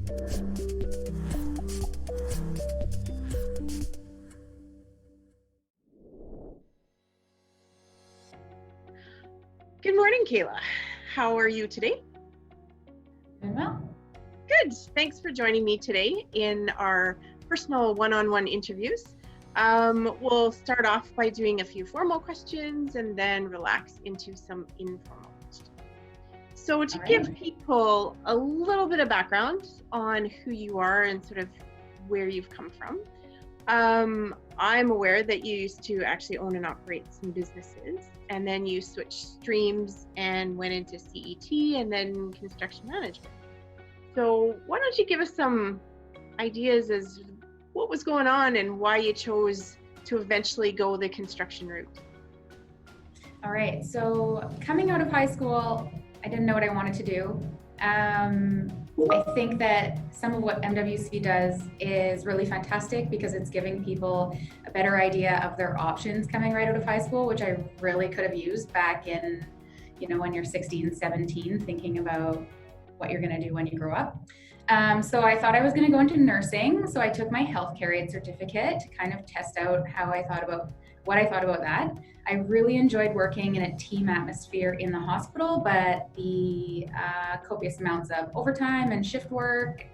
Good morning, Kayla. How are you today? Doing well. Good. Thanks for joining me today in our personal one-on-one interviews. We'll start off by doing a few formal questions and then relax into some informal questions. So to give people a little bit of background on who you are and sort of where you've come from, I'm aware that you used to actually own and operate some businesses, and then you switched streams and went into CET and then construction management. So why don't you give us some ideas as what was going on and why you chose to eventually go the construction route? All right, so coming out of high school, I didn't know what I wanted to do. I think that some of what MWC does is really fantastic because it's giving people a better idea of their options coming right out of high school, which I really could have used back in, when you're 16, 17, thinking about what you're going to do when you grow up. So I thought I was going to go into nursing. So I took my healthcare aid certificate to kind of test out what I thought about that. I really enjoyed working in a team atmosphere in the hospital, but the copious amounts of overtime and shift work,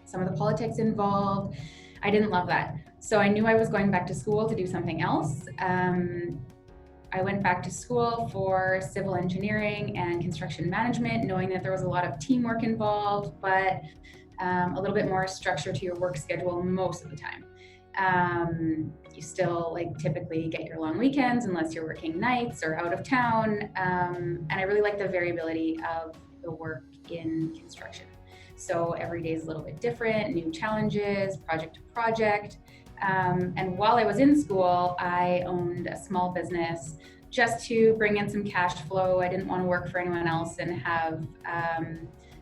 some of the politics involved, I didn't love that. So I knew I was going back to school to do something else. I went back to school for civil engineering and construction management, knowing that there was a lot of teamwork involved, but a little bit more structure to your work schedule most of the time. You still typically get your long weekends unless you're working nights or out of town. And I really like the variability of the work in construction. So every day is a little bit different, new challenges, project to project. And while I was in school, I owned a small business just to bring in some cash flow. I didn't want to work for anyone else and have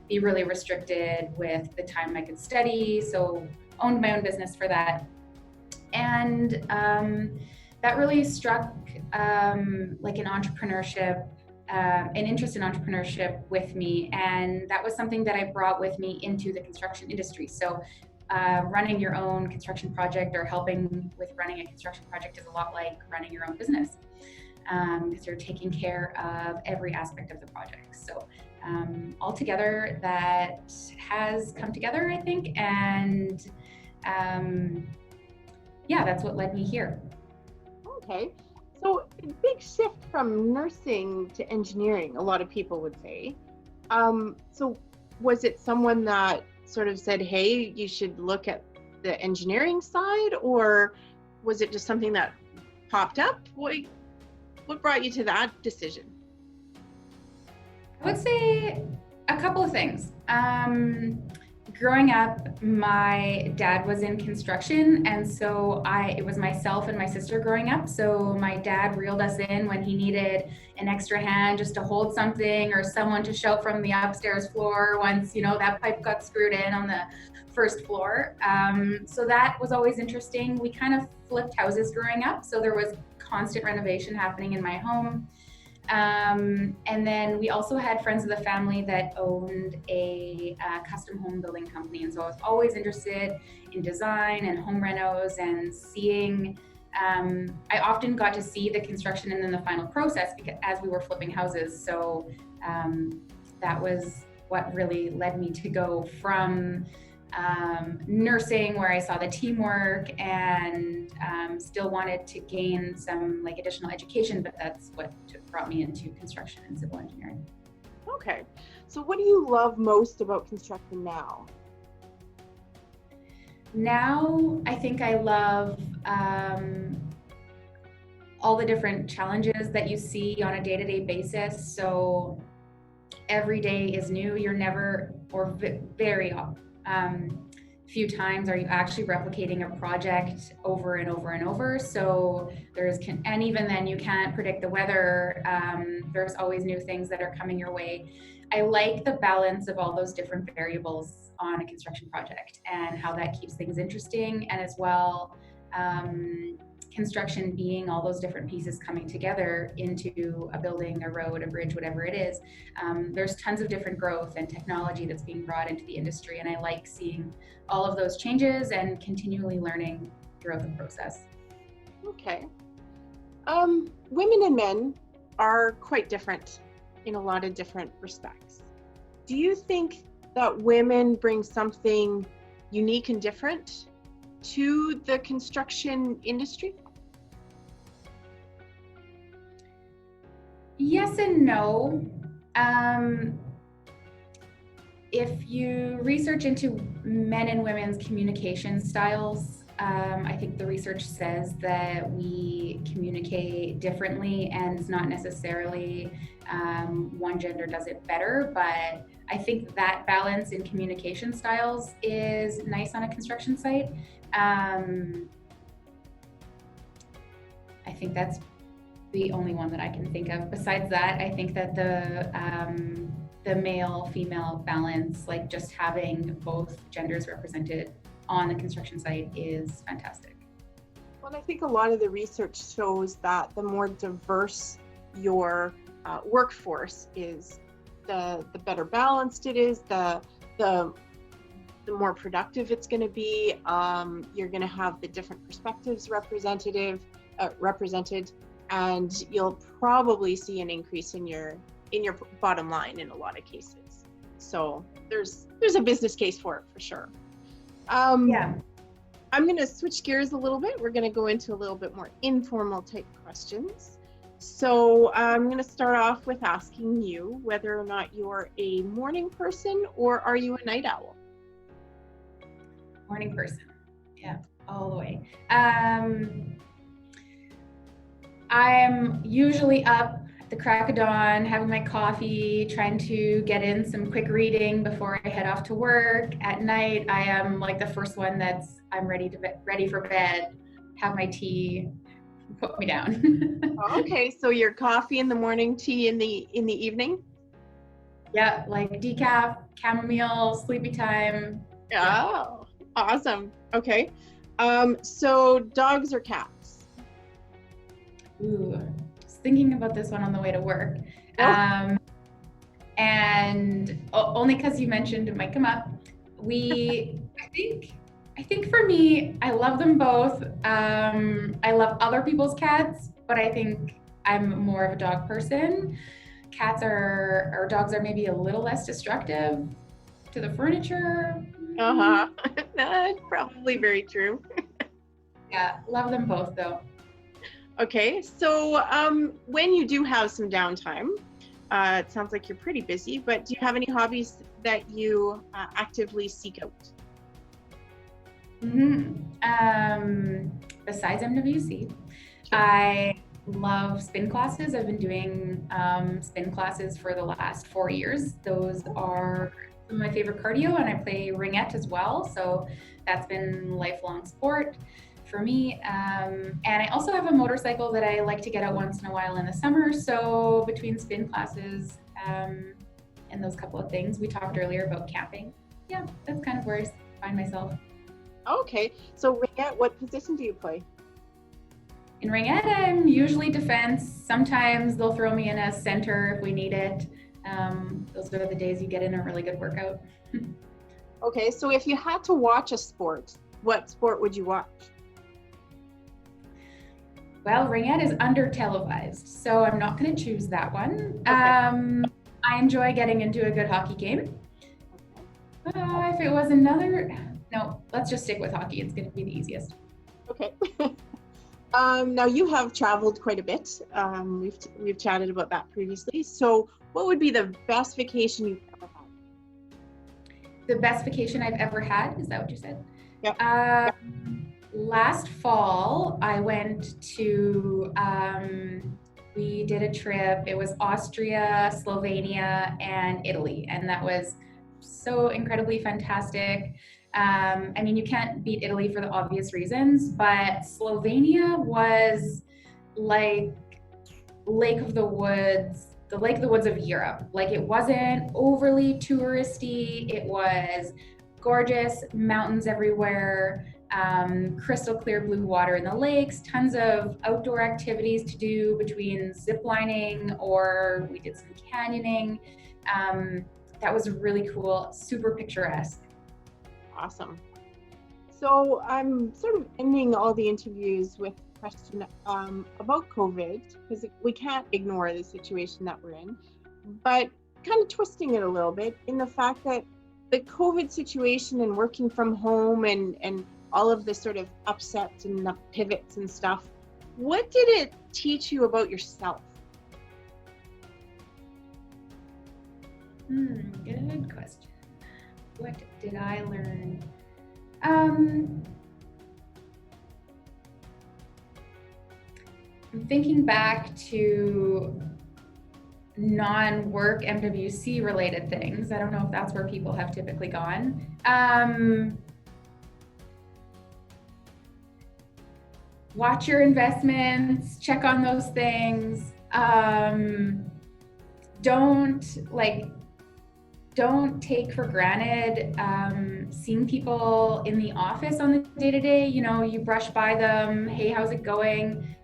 be really restricted with the time I could study. So owned my own business for that. And that really struck an entrepreneurship, an interest in entrepreneurship with me. And that was something that I brought with me into the construction industry. So running your own construction project or helping with running a construction project is a lot like running your own business because you're taking care of every aspect of the project. So altogether, that has come together, I think, and that's what led me here. Okay, so a big shift from nursing to engineering, a lot of people would say. So was it someone that sort of said, hey, you should look at the engineering side, or was it just something that popped up? What brought you to that decision? I would say a couple of things. Growing up, my dad was in construction, and so it was myself and my sister growing up. So my dad reeled us in when he needed an extra hand just to hold something or someone to shout from the upstairs floor once, that pipe got screwed in on the first floor. So that was always interesting. We kind of flipped houses growing up, so there was constant renovation happening in my home. And then we also had friends of the family that owned a custom home building company. And so I was always interested in design and home renos and seeing, I often got to see the construction and then the final process because as we were flipping houses. So that was what really led me to go from nursing, where I saw the teamwork and still wanted to gain some additional education, but that's what brought me into construction and civil engineering. Okay, so what do you love most about construction now? Now, I think I love all the different challenges that you see on a day-to-day basis. So every day is new. You're never, or very few times are you actually replicating a project over and over and over. So and even then you can't predict the weather. There's always new things that are coming your way. I like the balance of all those different variables on a construction project and how that keeps things interesting, and as well can construction being all those different pieces coming together into a building, a road, a bridge, whatever it is. There's tons of different growth and technology that's being brought into the industry, and I like seeing all of those changes and continually learning throughout the process. Okay. Women and men are quite different in a lot of different respects. Do you think that women bring something unique and different to the construction industry? Yes and no. If you research into men and women's communication styles, I think the research says that we communicate differently, and it's not necessarily one gender does it better, but I think that balance in communication styles is nice on a construction site. I think that's the only one that I can think of. Besides that, I think that the male-female balance, like just having both genders represented on the construction site, is fantastic. Well, I think a lot of the research shows that the more diverse your workforce is, the better balanced it is, the more productive it's going to be. You're going to have the different perspectives represented, and you'll probably see an increase in your bottom line in a lot of cases. So there's a business case for it for sure. Yeah. I'm going to switch gears a little bit. We're going to go into a little bit more informal type questions. So I'm going to start off with asking you whether or not you're a morning person or are you a night owl? Morning person. Yeah, all the way. I'm usually up at the crack of dawn, having my coffee, trying to get in some quick reading before I head off to work. At night, I am like the first one I'm ready for bed, have my tea, put me down. Okay, so your coffee in the morning, tea in the evening? Yeah, like decaf, chamomile, sleepy time. Oh, awesome. Okay. So dogs or cats? Ooh, just thinking about this one on the way to work. Oh. And only because you mentioned it might come up. I think for me, I love them both. I love other people's cats, but I think I'm more of a dog person. Dogs are maybe a little less destructive to the furniture. That's probably very true. Yeah, love them both though. Okay, so when you do have some downtime, it sounds like you're pretty busy, but do you have any hobbies that you actively seek out? Besides MWC, I love spin classes. I've been doing spin classes for the last 4 years. Those are some of my favorite cardio, and I play ringette as well. So that's been lifelong sport for me. And I also have a motorcycle that I like to get out once in a while in the summer. So between spin classes and those couple of things, we talked earlier about camping. Yeah, that's kind of where I find myself. Okay, so ringette, what position do you play? In ringette, I'm usually defense. Sometimes they'll throw me in as center if we need it. Those are the days you get in a really good workout. Okay, so if you had to watch a sport, what sport would you watch? Well, ringette is under televised, so I'm not going to choose that one. Okay. I enjoy getting into a good hockey game. If it was no, let's just stick with hockey. It's going to be the easiest. Okay. Now you have traveled quite a bit. We've chatted about that previously. So what would be the best vacation you've ever had? The best vacation I've ever had? Is that what you said? Yep. Last fall, I went to, we did a trip. It was Austria, Slovenia, and Italy. And that was so incredibly fantastic. I mean, you can't beat Italy for the obvious reasons, but Slovenia was like the Lake of the Woods of Europe. Like, it wasn't overly touristy. It was gorgeous, mountains everywhere. crystal clear blue water in the lakes, tons of outdoor activities to do between zip lining, or we did some canyoning. That was really cool, super picturesque. Awesome. So I'm sort of ending all the interviews with a question about COVID, because we can't ignore the situation that we're in, but kind of twisting it a little bit in the fact that the COVID situation and working from home and all of the sort of upsets and the pivots and stuff, what did it teach you about yourself? Good question. What did I learn? I'm thinking back to non-work MWC related things. I don't know if that's where people have typically gone. Watch your investments, check on those things. Don't take for granted seeing people in the office on the day-to-day. You know, you brush by them, hey, how's it going?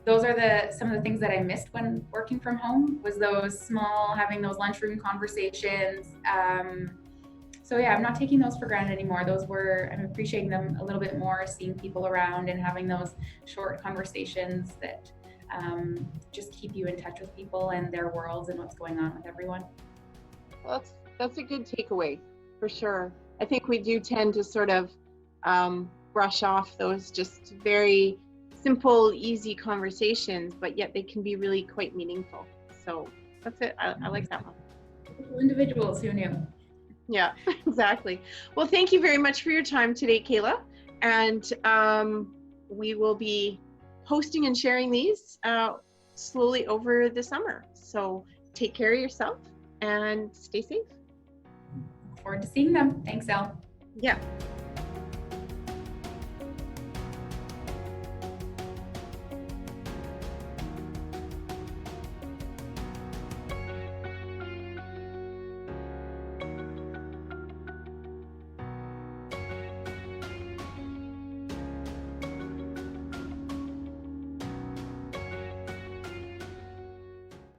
Those are some of the things that I missed when working from home, was having those lunchroom conversations. So yeah, I'm not taking those for granted anymore. I'm appreciating them a little bit more, seeing people around and having those short conversations that just keep you in touch with people and their worlds and what's going on with everyone. That's a good takeaway, for sure. I think we do tend to sort of brush off those just very simple, easy conversations, but yet they can be really quite meaningful. So that's it. I like that one. Individuals, who knew? Yeah, exactly. Well, thank you very much for your time today, Kayla. And we will be posting and sharing these slowly over the summer. So take care of yourself and stay safe. Look forward to seeing them. Thanks, Elle. Yeah.